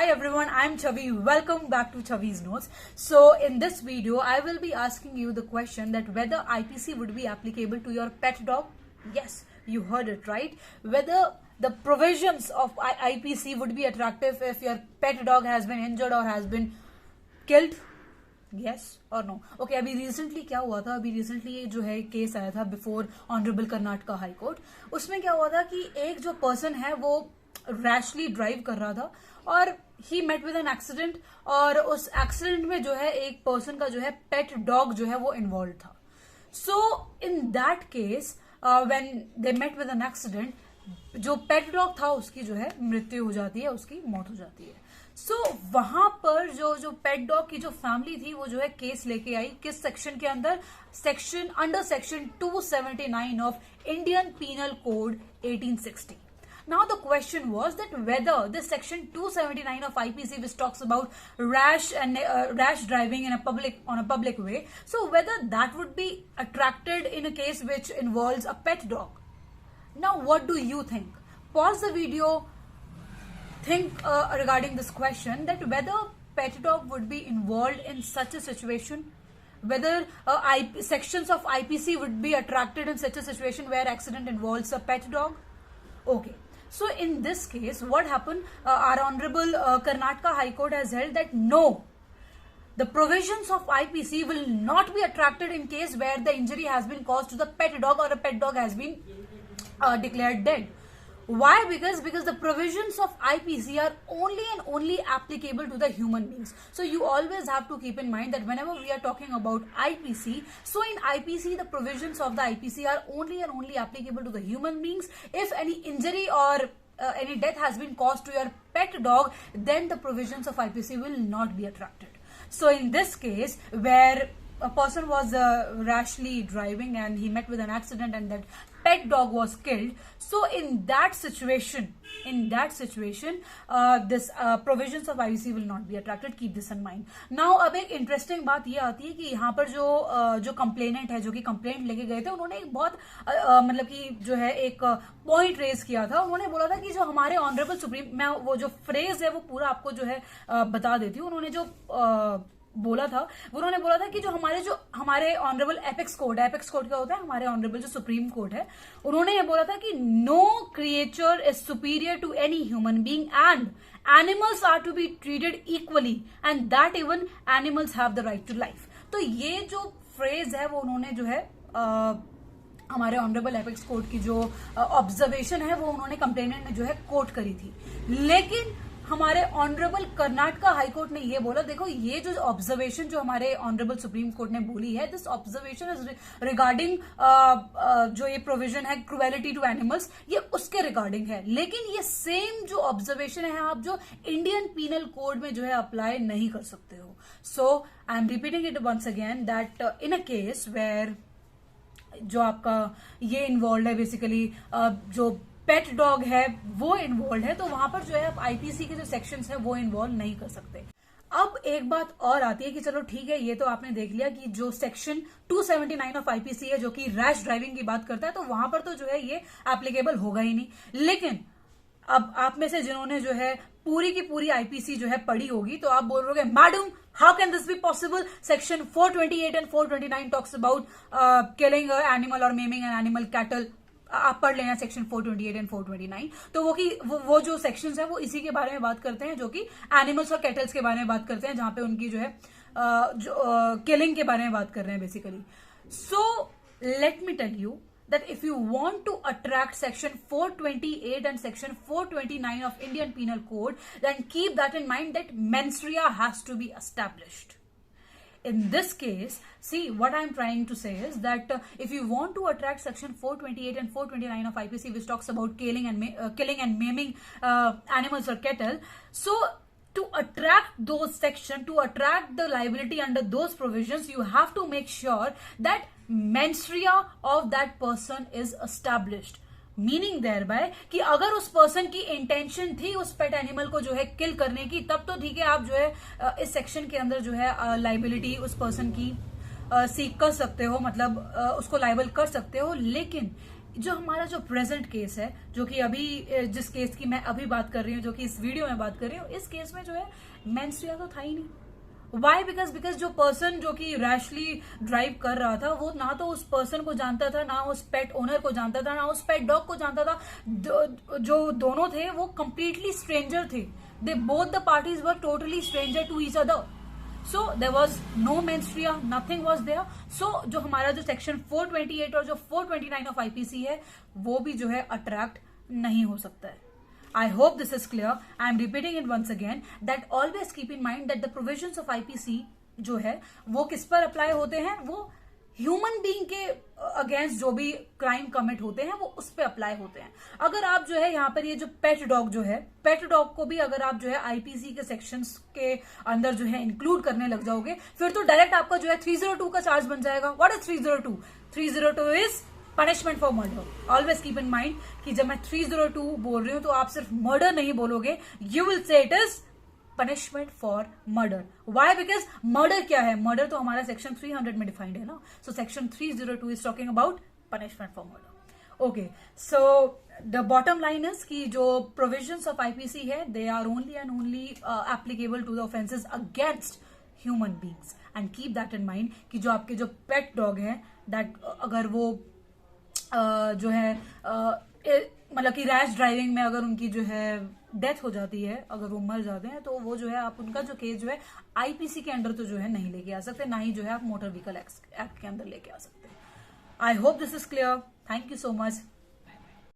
everyone, I'm Chavi. Welcome back to Chavi's Notes. So in this video, I will be asking you the question that whether IPC would be applicable to your pet dog. Yes, you heard it right. Whether the provisions of IPC would be attractive if your pet dog has been injured or has been killed. Yes और no. Okay, अभी recently क्या हुआ था, अभी recently जो है case आया था before honourable Karnataka high court. उसमें क्या हुआ था कि एक जो पर्सन है वो रैशली ड्राइव कर रहा था और ही मेट विद एन एक्सीडेंट, और उस एक्सीडेंट में जो है एक पर्सन का जो है पेट डॉग जो है वो इन्वॉल्व था. So in that case when they met with an accident, जो पेट डॉग था उसकी जो है मृत्यु हो जाती है, उसकी मौत हो जाती है. सो वहां पर जो पेट डॉग की जो फैमिली थी वो जो है केस लेके आई. किस सेक्शन के अंदर? Under section 279 of Indian penal code 1860. Now the question was that whether this section 279 of IPC, which talks about rash driving on a public way, so whether that would be attracted in a case which involves a pet dog. Now what do you think? Pause the video. Think regarding this question, that whether pet dog would be involved in such a situation, whether sections of IPC would be attracted in such a situation where accident involves a pet dog. Okay. So in this case, what happened? Our Honorable Karnataka High Court has held that no, the provisions of IPC will not be attracted in case where the injury has been caused to the pet dog or a pet dog has been declared dead. Why? Because the provisions of IPC are only and only applicable to the human beings. So you always have to keep in mind that whenever we are talking about IPC, so in IPC the provisions of the IPC are only and only applicable to the human beings. If any injury or any death has been caused to your pet dog, then the provisions of IPC will not be attracted. So in this case, where a person was rashly driving and he met with an accident and that pet dog was killed, so in that situation this provisions of IPC will not be attracted. Keep this in mind. Now अब एक interesting बात ये आती है कि यहाँ पर जो कंप्लेनेंट है, जो कि कंप्लेंट लेके गए थे, उन्होंने एक बहुत मतलब कि जो है एक पॉइंट रेज किया था. उन्होंने बोला था कि जो हमारे ऑनरेबल सुप्रीम, मैं वो जो फ्रेज है वो पूरा आपको जो है बता देती हूँ. उन्होंने जो बोला था, उन्होंने बोला था कि जो हमारे ऑनरेबल एपेक्स कोर्ट है, एपेक्स कोर्ट क्या होता है, हमारे ऑनरेबल जो सुप्रीम कोर्ट है, उन्होंने ये बोला था कि no creature is superior to any human being and animals are to be treated equally and that even animals have the right to life. तो ये जो फ्रेज है वो उन्होंने जो है हमारे ऑनरेबल एपेक्स कोर्ट की जो ऑब्जर्वेशन है वो उन्होंने कंप्लेनेंट ने जो है कोट करी थी. लेकिन हमारे ऑनरेबल कर्नाटका हाई कोर्ट ने ये बोला, देखो ये जो ऑब्जर्वेशन जो हमारे ऑनरेबल सुप्रीम कोर्ट ने बोली है, दिस ऑब्जर्वेशन इज रिगार्डिंग जो ये प्रोविजन है क्रुएलिटी टू एनिमल्स, ये उसके रिगार्डिंग है. लेकिन ये सेम जो ऑब्जर्वेशन है आप जो इंडियन पीनल कोड में जो है अप्लाई नहीं कर सकते हो. So I am repeating it once again that in a case where जो आपका ये इन्वॉल्व है, बेसिकली जो पेट डॉग है वो इन्वॉल्व है, तो वहां पर जो है आप आईपीसी के जो सेक्शंस है वो इन्वॉल्व नहीं कर सकते. अब एक बात और आती है कि चलो ठीक है, ये तो आपने देख लिया कि जो सेक्शन 279 ऑफ आईपीसी है जो कि रैश ड्राइविंग की बात करता है, तो वहां पर तो जो है ये एप्लीकेबल होगा ही नहीं. लेकिन अब आप में से जिन्होंने जो है पूरी की पूरी आईपीसी जो है पढ़ी होगी, तो आप बोल रहे हो madam how can this be possible, section 428 and 429 talks about killing animal और मेमिंग एन एनिमल कैटल. आप पढ़ लेना सेक्शन 428 एंड 429. तो वो जो सेक्शंस है वो इसी के बारे में बात करते हैं, जो कि एनिमल्स और कैटल्स के बारे में बात करते हैं, जहां पे उनकी जो है किलिंग के बारे में बात कर रहे हैं basically. So let me tell you that if you want to attract section 428 and section 429 of Indian Penal Code, then keep that in mind that mens rea has to be established. In this case, see what I am trying to say is that if you want to attract section 428 and 429 of IPC, which talks about killing and maiming animals or cattle, so to attract those sections, to attract the liability under those provisions, you have to make sure that mens rea of that person is established. Meaning thereby कि अगर उस person की intention थी उस pet animal को जो है किल करने की, तब तो ठीक है, आप जो है इस सेक्शन के अंदर जो है लाइबिलिटी उस पर्सन की सीख कर सकते हो, मतलब उसको लाइबल कर सकते हो. लेकिन जो हमारा जो प्रेजेंट केस है, जो कि अभी जिस केस की मैं अभी बात कर रही हूँ, जो कि इस वीडियो में बात कर रही हूँ, इस केस में जो है मेंस रिया तो था ही नहीं। वाई? बिकॉज जो पर्सन जो कि रैशली ड्राइव कर रहा था, वो ना तो उस पर्सन को जानता था, ना उस पेट ओनर को जानता था, ना उस पेट डॉग को जानता था। जो दोनों थे वो कंप्लीटली स्ट्रेंजर थे। They both the parties were totally stranger to each other. So there was no mens rea, nothing was there. So जो हमारा जो सेक्शन 428 और जो 429 ऑफ आईपीसी है, वो भी जो है अट्रैक्ट नहीं हो सकता है। I hope this is clear. I am repeating it once again that always keep in mind that the provisions of IPC जो है वो किस पर अप्लाई होते हैं, वो ह्यूमन बीइंग के अगेंस्ट जो भी क्राइम कमिट होते हैं वो उस पर अप्लाई होते हैं। अगर आप जो है यहाँ पर ये जो पेट डॉग जो है, पेट डॉग को भी अगर आप जो है आईपीसी के सेक्शंस के अंदर जो है इंक्लूड करने लग जाओगे, फिर तो डायरेक्ट आपका जो है 302 का चार्ज बन जाएगा। What is 302? 302 is punishment for murder. Always keep in mind कि जब मैं 302 बोल रही हूं तो आप सिर्फ मर्डर नहीं बोलोगे, you will say it is punishment for murder. Why? Because murder क्या है? मर्डर तो हमारा सेक्शन 300 में डिफाइंड है ना। So section 302 is talking about punishment for murder. Okay, so the bottom line is कि जो प्रोविजंस ऑफ आईपीसी है, they are only and only applicable to the offences against human beings. And keep that in mind कि जो आपके जो pet dog है, that अगर वो जो है मतलब कि रैश ड्राइविंग में अगर उनकी जो है डेथ हो जाती है, अगर वो मर जाते हैं, तो वो जो है आप उनका जो केस जो है आईपीसी के अंडर तो जो है नहीं लेके आ सकते, ना ही जो है आप मोटर व्हीकल एक्ट के अंदर लेके आ सकते हैं। I hope this is clear. Thank you so much.